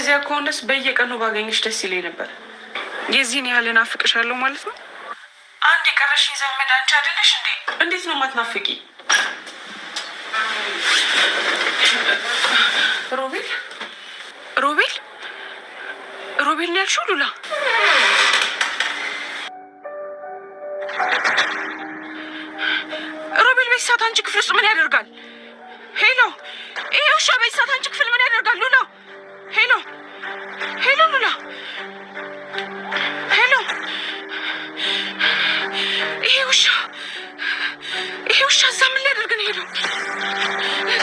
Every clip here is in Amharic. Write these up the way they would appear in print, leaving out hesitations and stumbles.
እንደዚያ ከሆነስ በየቀኑ ባገኝሽ ደስ ይለኝ ነበር። የዚህን ያህል እናፍቅሻለሁ ማለት ነው? አንድ የቀረሽኝ ዘመድ አንቺ አይደለሽ እንዴ? እንዴት ነው የማትናፍቂ? ሮቤል ሮቤል ሮቤል ነው ያልሽው? ሉላ ሮቤል በዚህ ሰዓት አንቺ ክፍል ውስጥ ምን ያደርጋል? ሄሎ፣ ይሄ ውሻ በዚህ ሰዓት አንቺ ክፍል ምን ያደርጋል? ሉላ ሄሎ ሄሎ፣ ሉላ ሄሎ፣ ይሄ ውሻ እዛ ምን ሊያደርግ ነው? ሄሎ፣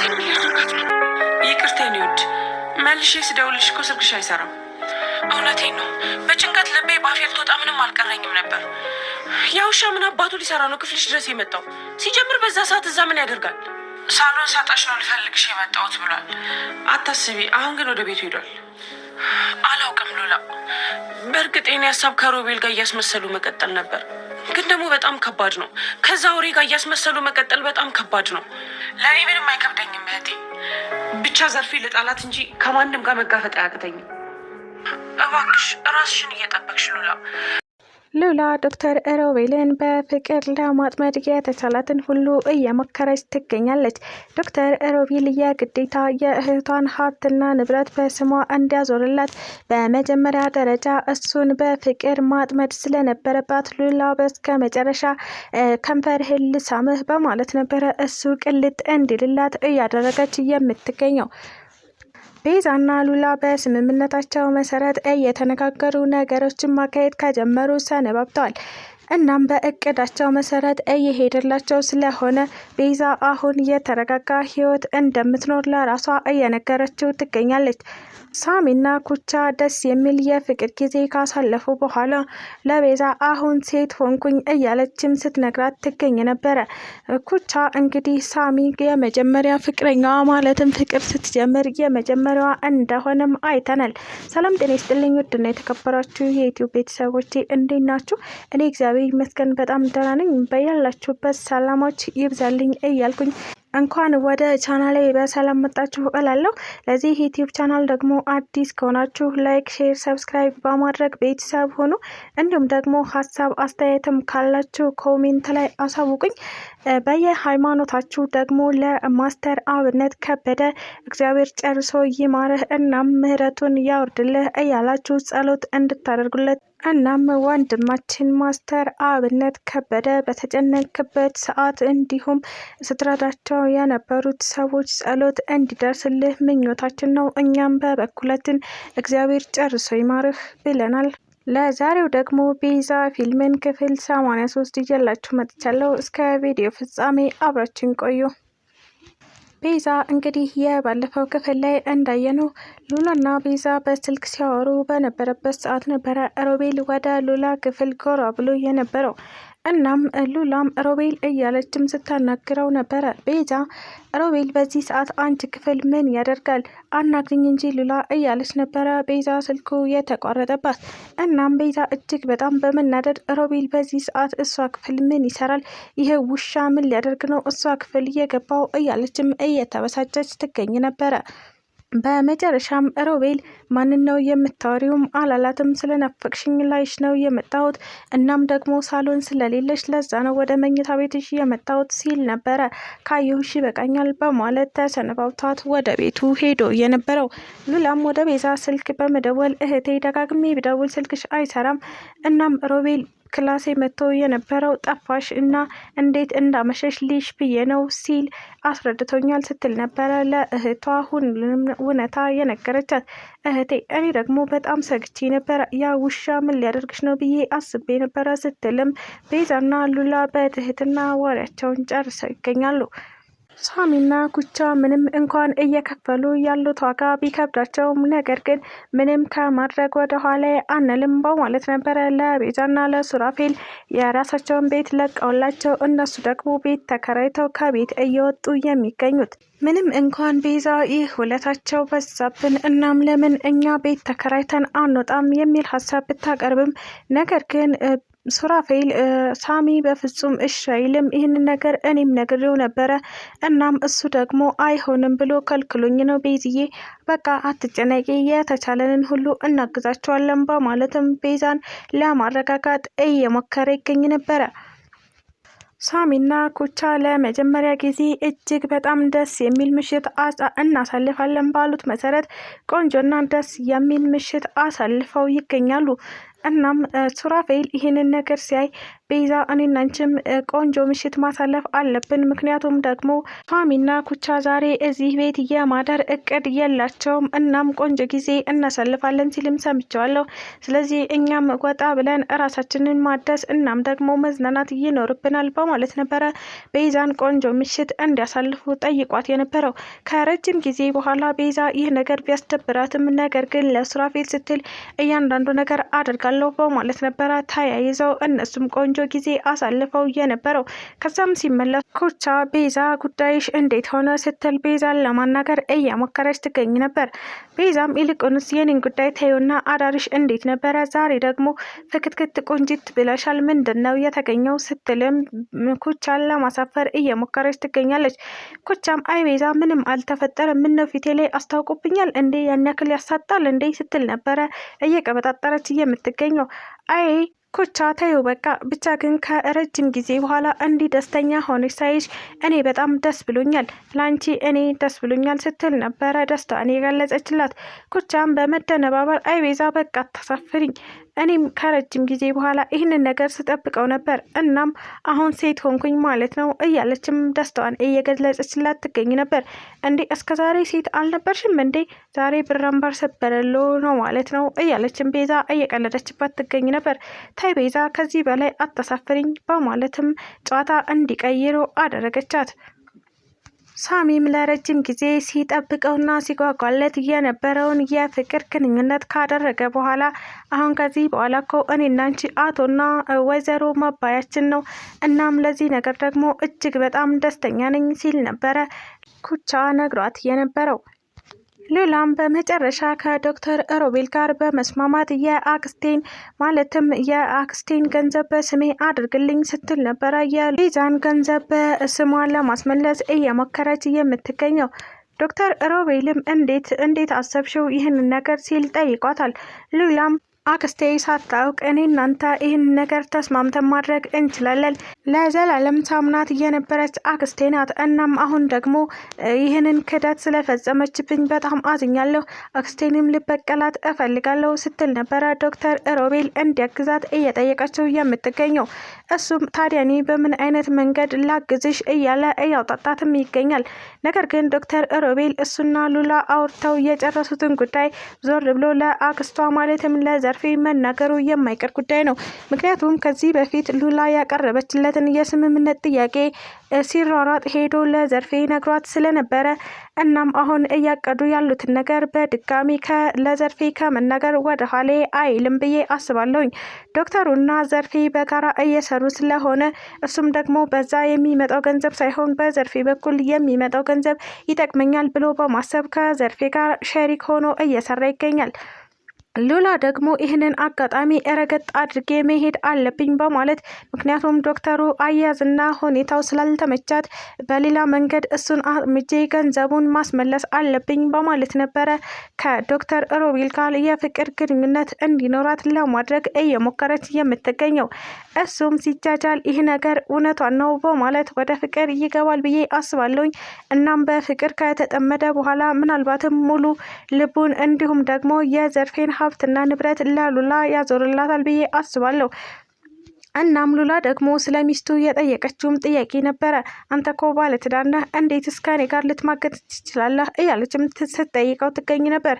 ምን ሊያደርጋት ነው? ይቅርታ የኔ ውድ፣ መልሼ ስደውልሽ እኮ ስልክሽ አይሰራም። እውነቴን ነው፣ በጭንቀት ልቤ ባፌ ልትወጣ ምንም አልቀረኝም ነበር። ያ ውሻ ምን አባቱ ሊሰራ ነው ክፍልሽ ድረስ የመጣው? ሲጀምር በዛ ሰዓት እዛ ምን ያደርጋል? ሳሎን ሳጣሽ ነው ልፈልግሽ የመጣሁት ብሏል። አታስቢ፣ አሁን ግን ወደ ቤቱ ሄዷል። አላውቅም ሉላ፣ በእርግጥ የኔ ሀሳብ ከሮቤል ጋር እያስመሰሉ መቀጠል ነበር፣ ግን ደግሞ በጣም ከባድ ነው። ከዛ ወሬ ጋር እያስመሰሉ መቀጠል በጣም ከባድ ነው። ለእኔ ምንም አይከብደኝም እህቴ፣ ብቻ ዘርፌ ልጣላት እንጂ ከማንም ጋር መጋፈጥ አያቅተኝም። እባክሽ ራስሽን እየጠበቅሽ ሉላ። ሉላ ዶክተር ሮቤልን በፍቅር ለማጥመድ የተቻላትን ሁሉ እየሞከረች ትገኛለች። ዶክተር ሮቤል የግዴታ የእህቷን ሀብትና ንብረት በስሟ እንዲያዞርላት በመጀመሪያ ደረጃ እሱን በፍቅር ማጥመድ ስለነበረባት ሉላ በስከ መጨረሻ ከንፈርህን ልሳምህ በማለት ነበረ እሱ ቅልጥ እንዲልላት እያደረገች የምትገኘው። ቤዛና ሉላ በስምምነታቸው መሰረት እየተነጋገሩ ነገሮችን ማካሄድ ከጀመሩ ሰነባብተዋል። እናም በእቅዳቸው መሰረት እየሄደላቸው ስለሆነ ቤዛ አሁን የተረጋጋ ህይወት እንደምትኖር ለራሷ እየነገረችው ትገኛለች። ሳሚና ኩቻ ደስ የሚል የፍቅር ጊዜ ካሳለፉ በኋላ ለቤዛ አሁን ሴት ሆንኩኝ እያለችም ስትነግራት ትገኝ ነበረ። ኩቻ እንግዲህ ሳሚ የመጀመሪያ ፍቅረኛዋ ማለትም ፍቅር ስትጀምር የመጀመሪያዋ እንደሆነም አይተናል። ሰላም ጤና ይስጥልኝ ውድና የተከበራችሁ የዩቲዩብ ቤተሰቦቼ እንዴት ናችሁ? እኔ እግዚአብሔር ይመስገን በጣም ደህና ነኝ። በያላችሁበት ሰላማች ይብዛልኝ እያልኩኝ እንኳን ወደ ቻናሌ በሰላም መጣችሁ እላለሁ። ለዚህ ዩቲዩብ ቻናል ደግሞ አዲስ ከሆናችሁ ላይክ፣ ሼር፣ ሰብስክራይብ በማድረግ ቤተሰብ ሆኑ። እንዲሁም ደግሞ ሀሳብ አስተያየትም ካላችሁ ኮሜንት ላይ አሳውቁኝ። በየሃይማኖታችሁ ደግሞ ለማስተር አብነት ከበደ እግዚአብሔር ጨርሶ ይማርህ እናም ምህረቱን ያወርድልህ እያላችሁ ጸሎት እንድታደርጉለት እናም ወንድማችን ማስተር አብነት ከበደ በተጨነቅበት ሰዓት እንዲሁም ስትረዳቸው የነበሩት ሰዎች ጸሎት እንዲደርስልህ ምኞታችን ነው። እኛም በበኩላችን እግዚአብሔር ጨርሶ ይማርህ ብለናል። ለዛሬው ደግሞ ቤዛ ፊልምን ክፍል 83 ይዤላችሁ መጥቻለሁ። እስከ ቪዲዮ ፍጻሜ አብራችን ቆዩ። ቤዛ እንግዲህ የባለፈው ክፍል ላይ እንዳየነው ሉላና ቤዛ በስልክ ሲያወሩ በነበረበት ሰዓት ነበረ ሮቤል ወደ ሉላ ክፍል ጎራ ብሎ የነበረው። እናም ሉላም ሮቤል እያለችም ስታናግረው ነበረ። ቤዛ ሮቤል በዚህ ሰዓት አንቺ ክፍል ምን ያደርጋል? አናግሪኝ እንጂ ሉላ እያለች ነበረ ቤዛ ስልኩ የተቋረጠባት። እናም ቤዛ እጅግ በጣም በመናደድ ሮቤል በዚህ ሰዓት እሷ ክፍል ምን ይሰራል? ይሄ ውሻ ምን ሊያደርግ ነው እሷ ክፍል እየገባው? እያለችም እየተበሳጨች ትገኝ ነበረ። በመጨረሻም ሮቤል ማንን ነው የምታወሪውም አላላትም። ስለናፈቅሽኝ ላይሽ ነው የመጣሁት እናም ደግሞ ሳሎን ስለሌለሽ ለዛ ነው ወደ መኝታ ቤትሽ የመጣሁት ሲል ነበረ። ካየሁሽ ይበቃኛል በማለት ተሰነባብቷት ወደ ቤቱ ሄዶ የነበረው። ሉላም ወደ ቤዛ ስልክ በመደወል እህቴ ደጋግሜ ብደውል ስልክሽ አይሰራም እናም ሮቤል ክላሴ መጥቶ የነበረው ጠፋሽ እና እንዴት እንዳመሸሽ ልሽ ብዬ ነው ሲል አስረድቶኛል ስትል ነበረ ለእህቷ ሁሉንም እውነታ የነገረቻት። እህቴ እኔ ደግሞ በጣም ሰግቼ ነበረ፣ ያ ውሻ ምን ሊያደርግሽ ነው ብዬ አስቤ ነበረ ስትልም ቤዛና ሉላ በትህትና ወሬያቸውን ጨርሰው ይገኛሉ። ሳሚና ኩቻ ምንም እንኳን እየከፈሉ ያሉት ዋጋ ቢከብዳቸውም ነገር ግን ምንም ከማድረግ ወደ ኋላ አንልም በማለት ነበረ ለቤዛና ለሱራፌል የራሳቸውን ቤት ለቀውላቸው እነሱ ደግሞ ቤት ተከራይተው ከቤት እየወጡ የሚገኙት። ምንም እንኳን ቤዛ ይህ ውለታቸው በዛብን እናም ለምን እኛ ቤት ተከራይተን አንወጣም የሚል ሀሳብ ብታቀርብም ነገር ግን ሱራፌል ሳሚ በፍጹም እሺ አይልም። ይህንን ነገር እኔም ነግሬው ነበረ። እናም እሱ ደግሞ አይሆንም ብሎ ከልክሎኝ ነው። ቤዝዬ በቃ አትጨነቂ፣ የተቻለንን ሁሉ እናግዛቸዋለን በማለትም ቤዛን ለማረጋጋት እየሞከረ ይገኝ ነበረ። ሳሚና ኩቻ ለመጀመሪያ ጊዜ እጅግ በጣም ደስ የሚል ምሽት እናሳልፋለን ባሉት መሰረት ቆንጆና ደስ የሚል ምሽት አሳልፈው ይገኛሉ። እናም ሱራፌል ይህንን ነገር ሲያይ ቤዛ እኔና አንቺም ቆንጆ ምሽት ማሳለፍ አለብን፣ ምክንያቱም ደግሞ ሳሚና ኩቻ ዛሬ እዚህ ቤት የማደር እቅድ የላቸውም። እናም ቆንጆ ጊዜ እናሳልፋለን ሲልም ሰምቸዋለሁ። ስለዚህ እኛም ወጣ ብለን እራሳችንን ማደስ እናም ደግሞ መዝናናት ይኖርብናል በማለት ነበረ ቤዛን ቆንጆ ምሽት እንዲያሳልፉ ጠይቋት የነበረው። ከረጅም ጊዜ በኋላ ቤዛ ይህ ነገር ቢያስደብራትም ነገር ግን ለሱራፌል ስትል እያንዳንዱ ነገር አድርጋለሁ በማለት ነበረ ተያይዘው እነሱም ቆንጆ ጊዜ አሳልፈው የነበረው። ከዛም ሲመለስ ኩቻ ቤዛ ጉዳይሽ እንዴት ሆነ ስትል ቤዛን ለማናገር እየሞከረች ትገኝ ነበር። ቤዛም ይልቁንስ የኔን ጉዳይ ተይውና አዳርሽ እንዴት ነበረ? ዛሬ ደግሞ ፍክትክት ቁንጂት ብለሻል፣ ምንድን ነው የተገኘው? ስትልም ኩቻን ለማሳፈር እየሞከረች ትገኛለች። ኩቻም አይ ቤዛ ምንም አልተፈጠረም፣ ምነው ፊቴ ላይ አስታውቁብኛል እንዴ? ያን ያክል ያሳጣል እንዴ? ስትል ነበረ እየቀበጣጠረች የምትገኘው። አይ ኩቻ ተይው በቃ ብቻ ግን ከረጅም ጊዜ በኋላ እንዲህ ደስተኛ ሆነች ሳይሽ እኔ በጣም ደስ ብሎኛል፣ ላንቺ እኔ ደስ ብሎኛል ስትል ነበረ ደስታዋን የገለጸችላት። ኩቻም በመደነባበር አይ ቤዛ በቃ አታሳፍሪኝ፣ እኔም ከረጅም ጊዜ በኋላ ይህንን ነገር ስጠብቀው ነበር፣ እናም አሁን ሴት ሆንኩኝ ማለት ነው እያለችም ደስታዋን እየገለጸችላት ትገኝ ነበር። እንዴ እስከ ዛሬ ሴት አልነበርሽም እንዴ? ዛሬ ብራምባር ሰበረሎ ነው ማለት ነው እያለችም ቤዛ እየቀለደችባት ትገኝ ነበር። ታይ ቤዛ ከዚህ በላይ አታሳፍሪኝ በማለትም ጨዋታ እንዲቀይሩ አደረገቻት። ሳሚም ለረጅም ጊዜ ሲጠብቀውና ሲጓጓለት የነበረውን የፍቅር ግንኙነት ካደረገ በኋላ አሁን ከዚህ በኋላ እኮ እኔና አንቺ አቶና ወይዘሮ መባያችን ነው፣ እናም ለዚህ ነገር ደግሞ እጅግ በጣም ደስተኛ ነኝ ሲል ነበረ ኩቻ ነግሯት የነበረው። ሉላም በመጨረሻ ከዶክተር ሮቤል ጋር በመስማማት የአክስቴን ገንዘብ በስሜ አድርግልኝ ስትል ነበረ የሊዛን ገንዘብ በስሟ ለማስመለስ እየሞከረች የምትገኘው። ዶክተር ሮቤልም እንዴት አሰብሽው ይህንን ነገር ሲል ጠይቋታል። ሉላም አክስቴ ሳታውቅ እኔ እናንተ ይህን ነገር ተስማምተን ማድረግ እንችላለን። ለዘላለም ሳምናት የነበረች አክስቴ ናት። እናም አሁን ደግሞ ይህንን ክደት ስለፈጸመችብኝ በጣም አዝኛለሁ። አክስቴንም ልበቀላት እፈልጋለሁ ስትል ነበረ ዶክተር ሮቤል እንዲያግዛት እየጠየቀችው የምትገኘው። እሱም ታዲያ እኔ በምን አይነት መንገድ ላግዝሽ እያለ እያውጣጣትም ይገኛል። ነገር ግን ዶክተር ሮቤል እሱና ሉላ አውርተው የጨረሱትን ጉዳይ ዞር ብሎ ለአክስቷ ማለትም ለዘርፌ መናገሩ የማይቀር ጉዳይ ነው። ምክንያቱም ከዚህ በፊት ሉላ ያቀረበችለትን የስምምነት ጥያቄ ሲሯሯጥ ሄዶ ለዘርፌ ነግሯት ስለነበረ እናም አሁን እያቀዱ ያሉትን ነገር በድጋሚ ለዘርፌ ከመናገር ወደ ኋላ አይልም ብዬ አስባለሁኝ። ዶክተሩና ዘርፌ በጋራ እየሰሩ ስለሆነ እሱም ደግሞ በዛ የሚመጣው ገንዘብ ሳይሆን በዘርፌ በኩል የሚመጣው ገንዘብ ይጠቅመኛል ብሎ በማሰብ ከዘርፌ ጋር ሸሪክ ሆኖ እየሰራ ይገኛል። ሉላ ደግሞ ይህንን አጋጣሚ ረገጥ አድርጌ መሄድ አለብኝ በማለት ምክንያቱም ዶክተሩ አያዝና ሁኔታው ስላልተመቻት በሌላ መንገድ እሱን አምጄ ገንዘቡን ማስመለስ አለብኝ በማለት ነበረ ከዶክተር ሮቤል ጋር የፍቅር ግንኙነት እንዲኖራት ለማድረግ እየሞከረች የምትገኘው። እሱም ሲጃጃል ይህ ነገር እውነቷን ነው በማለት ወደ ፍቅር ይገባል ብዬ አስባለሁኝ። እናም በፍቅር ከተጠመደ በኋላ ምናልባትም ሙሉ ልቡን እንዲሁም ደግሞ የዘርፌን ሀብትና ንብረት ለሉላ ያዞርላታል ብዬ አስባለሁ። እናም ሉላ ደግሞ ስለ ሚስቱ የጠየቀችውም ጥያቄ ነበረ። አንተ እኮ ባለትዳር ነህ፣ እንዴት እስከ እኔ ጋር ልትማገጥ ትችላለህ? እያለችም ስትጠይቀው ትገኝ ነበር።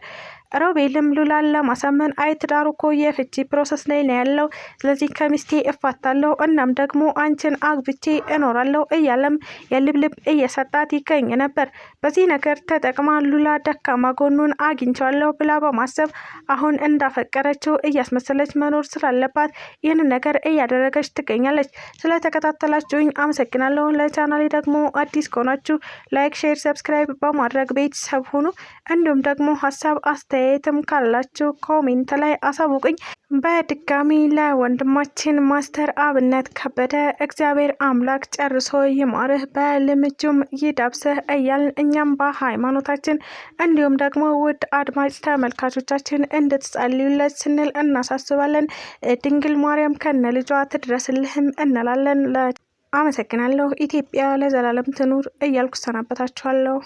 ሮቤልም ሉላን ለማሳመን አይ ትዳሩ እኮ የፍቺ ፕሮሰስ ላይ ነው ያለው፣ ስለዚህ ከሚስቴ እፋታለሁ እናም ደግሞ አንቺን አግብቼ እኖራለሁ እያለም የልብልብ እየሰጣት ይገኝ ነበር። በዚህ ነገር ተጠቅማ ሉላ ደካማ ጎኑን አግኝቻለሁ ብላ በማሰብ አሁን እንዳፈቀረችው እያስመሰለች መኖር ስላለባት ይህንን ነገር እያደረገች ትገኛለች። ስለተከታተላችሁኝ አመሰግናለሁ። ለቻናሌ ደግሞ አዲስ ከሆናችሁ ላይክ፣ ሼር፣ ሰብስክራይብ በማድረግ ቤተሰብ ሁኑ። እንዲሁም ደግሞ ሀሳብ አስተያየትም ካላችሁ ኮሜንት ላይ አሳውቁኝ። በድጋሚ ለወንድማችን ማስተር አብነት ከበደ እግዚአብሔር አምላክ ጨርሶ ይማርህ በልምጁም ይዳብስህ እያልን እኛም በሃይማኖታችን እንዲሁም ደግሞ ውድ አድማጭ ተመልካቾቻችን እንድትጸልዩለት ስንል እናሳስባለን። ድንግል ማርያም ከነ ልጇ ትድረስልህም እንላለን። አመሰግናለሁ። ኢትዮጵያ ለዘላለም ትኑር እያልኩ ሰናበታችኋለሁ።